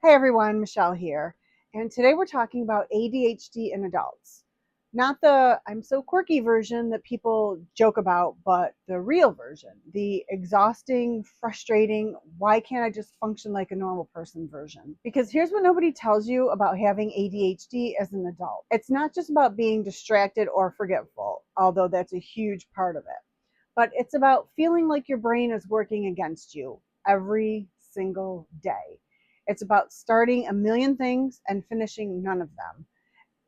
Hey everyone, Michelle here, and today we're talking about ADHD in adults. Not the I'm so quirky version that people joke about, but the real version, the exhausting, frustrating, why can't I just function like a normal person version? Because here's what nobody tells you about having ADHD as an adult. It's not just about being distracted or forgetful, although that's a huge part of it, but it's about feeling like your brain is working against you every single day. It's about starting a million things and finishing none of them,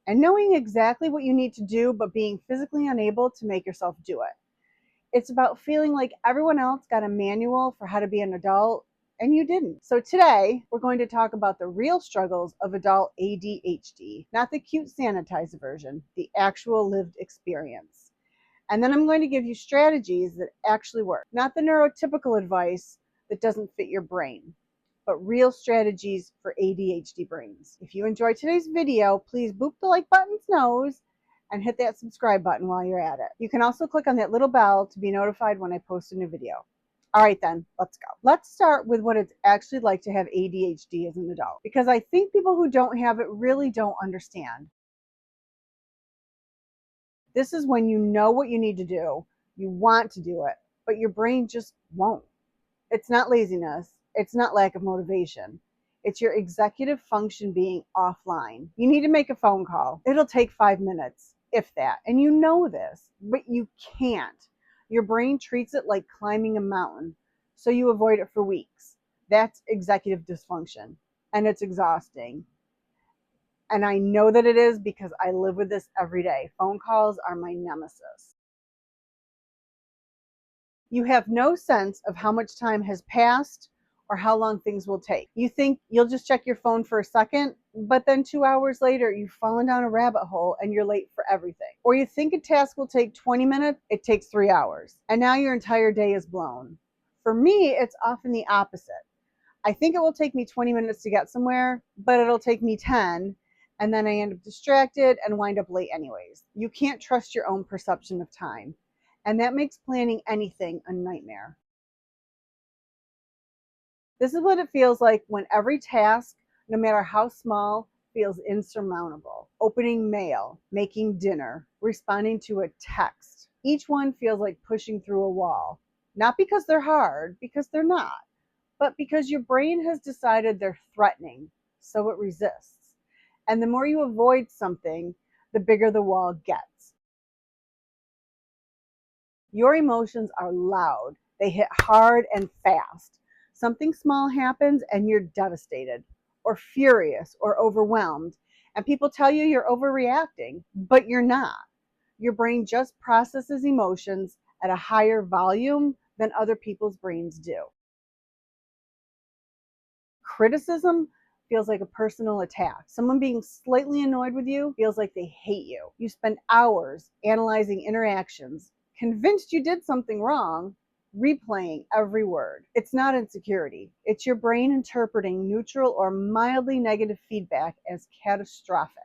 and knowing exactly what you need to do, but being physically unable to make yourself do it. It's about feeling like everyone else got a manual for how to be an adult and you didn't. So today, we're going to talk about the real struggles of adult ADHD, not the cute sanitized version, the actual lived experience. And then I'm going to give you strategies that actually work, not the neurotypical advice that doesn't fit your brain, but real strategies for ADHD brains. If you enjoyed today's video, please boop the like button's nose and hit that subscribe button while you're at it. You can also click on that little bell to be notified when I post a new video. All right then, let's go. Let's start with what it's actually like to have ADHD as an adult, because I think people who don't have it really don't understand. This is when you know what you need to do, you want to do it, but your brain just won't. It's not laziness. It's not lack of motivation. It's your executive function being offline. You need to make a phone call. It'll take 5 minutes, if that. And you know this, but you can't. Your brain treats it like climbing a mountain, so you avoid it for weeks. That's executive dysfunction, and it's exhausting. And I know that it is because I live with this every day. Phone calls are my nemesis. You have no sense of how much time has passed or how long things will take. You think you'll just check your phone for a second, but then 2 hours later, you've fallen down a rabbit hole and you're late for everything. Or you think a task will take 20 minutes, it takes 3 hours, and now your entire day is blown. For me, it's often the opposite. I think it will take me 20 minutes to get somewhere, but it'll take me 10, and then I end up distracted and wind up late anyways. You can't trust your own perception of time, and that makes planning anything a nightmare. This is what it feels like when every task, no matter how small, feels insurmountable. Opening mail, making dinner, responding to a text. Each one feels like pushing through a wall. Not because they're hard, because they're not, but because your brain has decided they're threatening, so it resists. And the more you avoid something, the bigger the wall gets. Your emotions are loud. They hit hard and fast. Something small happens and you're devastated or furious or overwhelmed. And people tell you you're overreacting, but you're not. Your brain just processes emotions at a higher volume than other people's brains do. Criticism feels like a personal attack. Someone being slightly annoyed with you feels like they hate you. You spend hours analyzing interactions, convinced you did something wrong, replaying every word. It's not insecurity. It's your brain interpreting neutral or mildly negative feedback as catastrophic.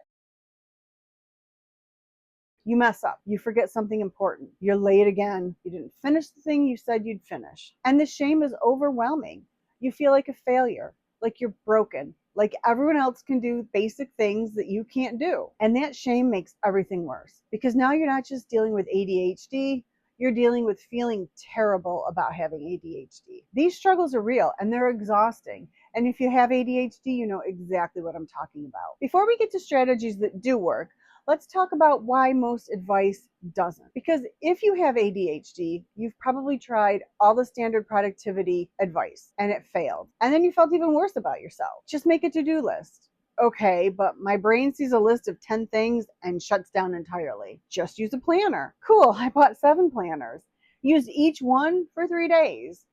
You mess up. You forget something important. You're late again. You didn't finish the thing you said you'd finish. And the shame is overwhelming. You feel like a failure, like you're broken, like everyone else can do basic things that you can't do. And that shame makes everything worse because now you're not just dealing with ADHD, you're dealing with feeling terrible about having ADHD. These struggles are real and they're exhausting. And if you have ADHD, you know exactly what I'm talking about. Before we get to strategies that do work, let's talk about why most advice doesn't. Because if you have ADHD, you've probably tried all the standard productivity advice and it failed. And then you felt even worse about yourself. Just make a to-do list. Okay, but my brain sees a list of 10 things and shuts down entirely. Just use a planner. Cool, I bought 7 planners. Use each one for 3 days.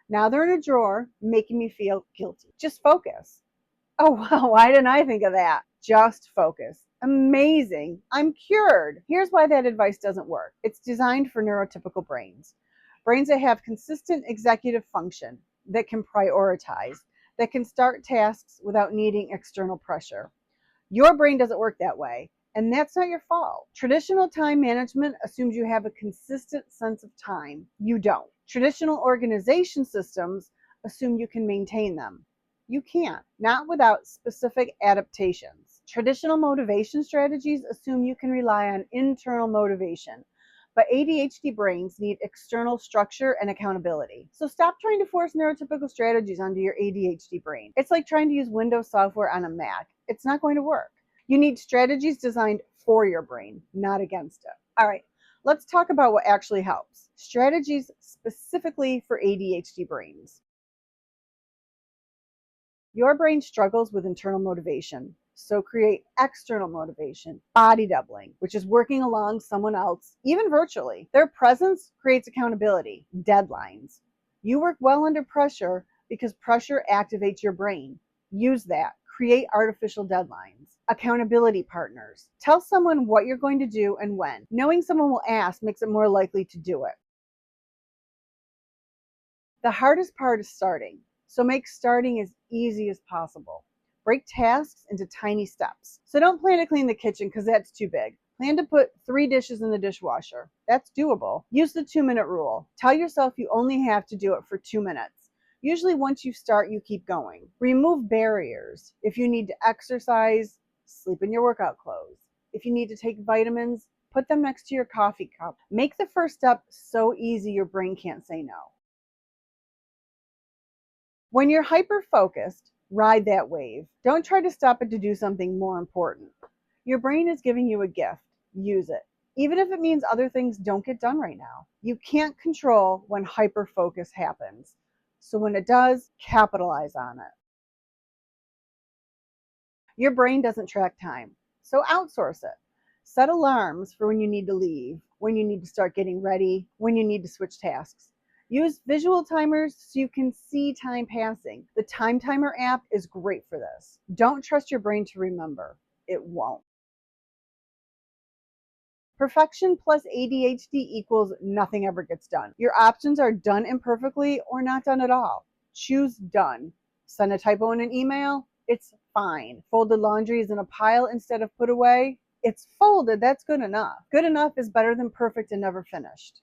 Now they're in a drawer, making me feel guilty. Just focus. Oh, wow, why didn't I think of that? Just focus. Amazing. I'm cured. Here's why that advice doesn't work. It's designed for neurotypical brains. Brains that have consistent executive function, that can prioritize, that can start tasks without needing external pressure. Your brain doesn't work that way, and that's not your fault. Traditional time management assumes you have a consistent sense of time. You don't. Traditional organization systems assume you can maintain them. You can't, not without specific adaptations. Traditional motivation strategies assume you can rely on internal motivation, but ADHD brains need external structure and accountability. So stop trying to force neurotypical strategies onto your ADHD brain. It's like trying to use Windows software on a Mac. It's not going to work. You need strategies designed for your brain, not against it. All right, let's talk about what actually helps. Strategies specifically for ADHD brains. Your brain struggles with internal motivation, so create external motivation, body doubling, which is working along someone else, even virtually. Their presence creates accountability, deadlines. You work well under pressure because pressure activates your brain. Use that. Create artificial deadlines. Accountability partners. Tell someone what you're going to do and when. Knowing someone will ask makes it more likely to do it. The hardest part is starting, so make starting as easy as possible. Break tasks into tiny steps. So don't plan to clean the kitchen because that's too big. Plan to put 3 dishes in the dishwasher. That's doable. Use the 2-minute rule. Tell yourself you only have to do it for 2 minutes. Usually once you start, you keep going. Remove barriers. If you need to exercise, sleep in your workout clothes. If you need to take vitamins, put them next to your coffee cup. Make the first step so easy your brain can't say no. When you're hyper-focused, ride that wave. Don't try to stop it to do something more important. Your brain is giving you a gift. Use it. Even if it means other things don't get done right now. You can't control when hyper-focus happens. So when it does, capitalize on it. Your brain doesn't track time, so outsource it. Set alarms for when you need to leave, when you need to start getting ready, when you need to switch tasks. Use visual timers so you can see time passing. The Time Timer app is great for this. Don't trust your brain to remember. It won't. Perfection plus ADHD equals nothing ever gets done. Your options are done imperfectly or not done at all. Choose done. Send a typo in an email? It's fine. Folded laundry is in a pile instead of put away? It's folded. That's good enough. Good enough is better than perfect and never finished.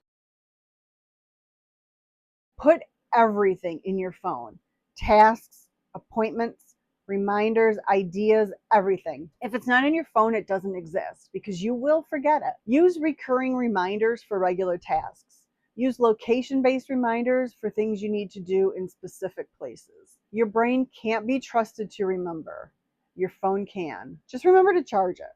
Put everything in your phone. Tasks, appointments, reminders, ideas, everything. If it's not in your phone, it doesn't exist because you will forget it. Use recurring reminders for regular tasks. Use location-based reminders for things you need to do in specific places. Your brain can't be trusted to remember. Your phone can. Just remember to charge it.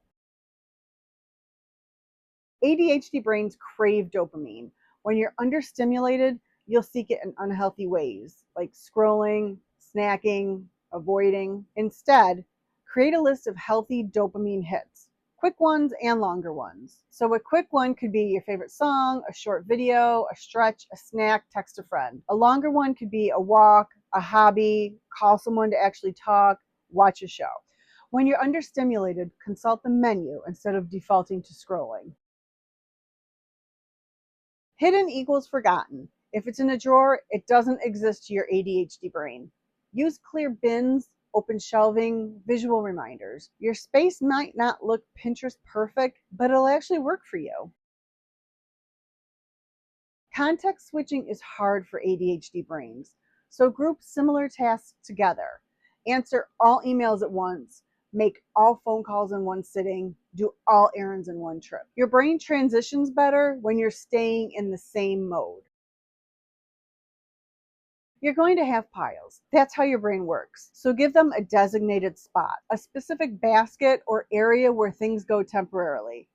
ADHD brains crave dopamine. When you're understimulated, you'll seek it in unhealthy ways, like scrolling, snacking, avoiding. Instead, create a list of healthy dopamine hits, quick ones and longer ones. So a quick one could be your favorite song, a short video, a stretch, a snack, text a friend. A longer one could be a walk, a hobby, call someone to actually talk, watch a show. When you're understimulated, consult the menu instead of defaulting to scrolling. Hidden equals forgotten. If it's in a drawer, it doesn't exist to your ADHD brain. Use clear bins, open shelving, visual reminders. Your space might not look Pinterest perfect, but it'll actually work for you. Context switching is hard for ADHD brains, so group similar tasks together. Answer all emails at once. Make all phone calls in one sitting. Do all errands in one trip. Your brain transitions better when you're staying in the same mode. You're going to have piles. That's how your brain works. So give them a designated spot, a specific basket or area where things go temporarily.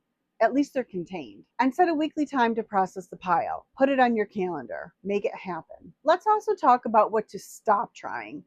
At least they're contained. And set a weekly time to process the pile. Put it on your calendar. Make it happen. Let's also talk about what to stop trying.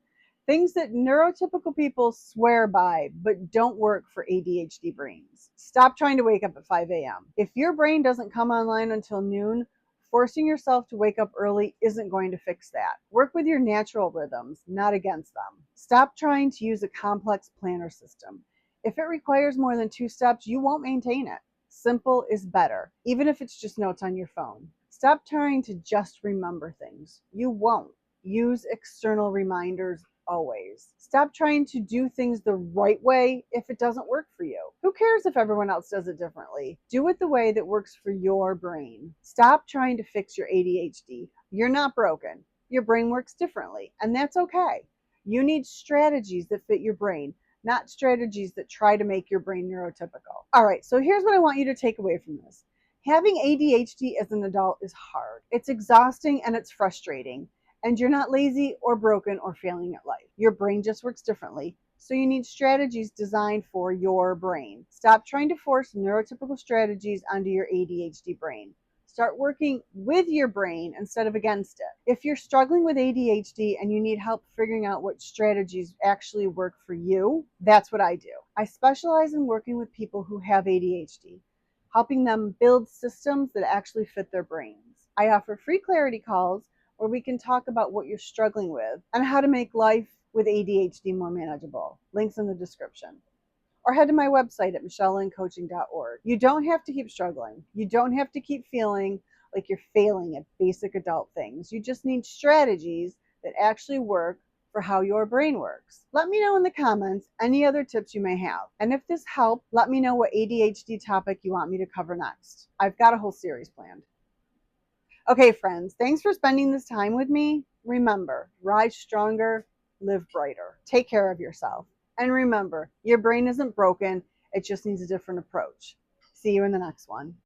Things that neurotypical people swear by but don't work for ADHD brains. Stop trying to wake up at 5 a.m. If your brain doesn't come online until noon, forcing yourself to wake up early isn't going to fix that. Work with your natural rhythms, not against them. Stop trying to use a complex planner system. If it requires more than 2 steps, you won't maintain it. Simple is better, even if it's just notes on your phone. Stop trying to just remember things. You won't. Use external reminders always. Stop trying to do things the right way if it doesn't work for you. Who cares if everyone else does it differently? Do it the way that works for your brain. Stop trying to fix your ADHD. You're not broken. Your brain works differently, and that's okay. You need strategies that fit your brain, not strategies that try to make your brain neurotypical. All right, so here's what I want you to take away from this. Having ADHD as an adult is hard. It's exhausting and it's frustrating. And you're not lazy or broken or failing at life. Your brain just works differently. So you need strategies designed for your brain. Stop trying to force neurotypical strategies onto your ADHD brain. Start working with your brain instead of against it. If you're struggling with ADHD and you need help figuring out what strategies actually work for you, that's what I do. I specialize in working with people who have ADHD, helping them build systems that actually fit their brains. I offer free clarity calls where we can talk about what you're struggling with and how to make life with ADHD more manageable. Links in the description. Or head to my website at michellelincoaching.org. You don't have to keep struggling. You don't have to keep feeling like you're failing at basic adult things. You just need strategies that actually work for how your brain works. Let me know in the comments any other tips you may have. And if this helped, let me know what ADHD topic you want me to cover next. I've got a whole series planned. Okay, friends, thanks for spending this time with me. Remember, rise stronger, live brighter. Take care of yourself. And remember, your brain isn't broken, it just needs a different approach. See you in the next one.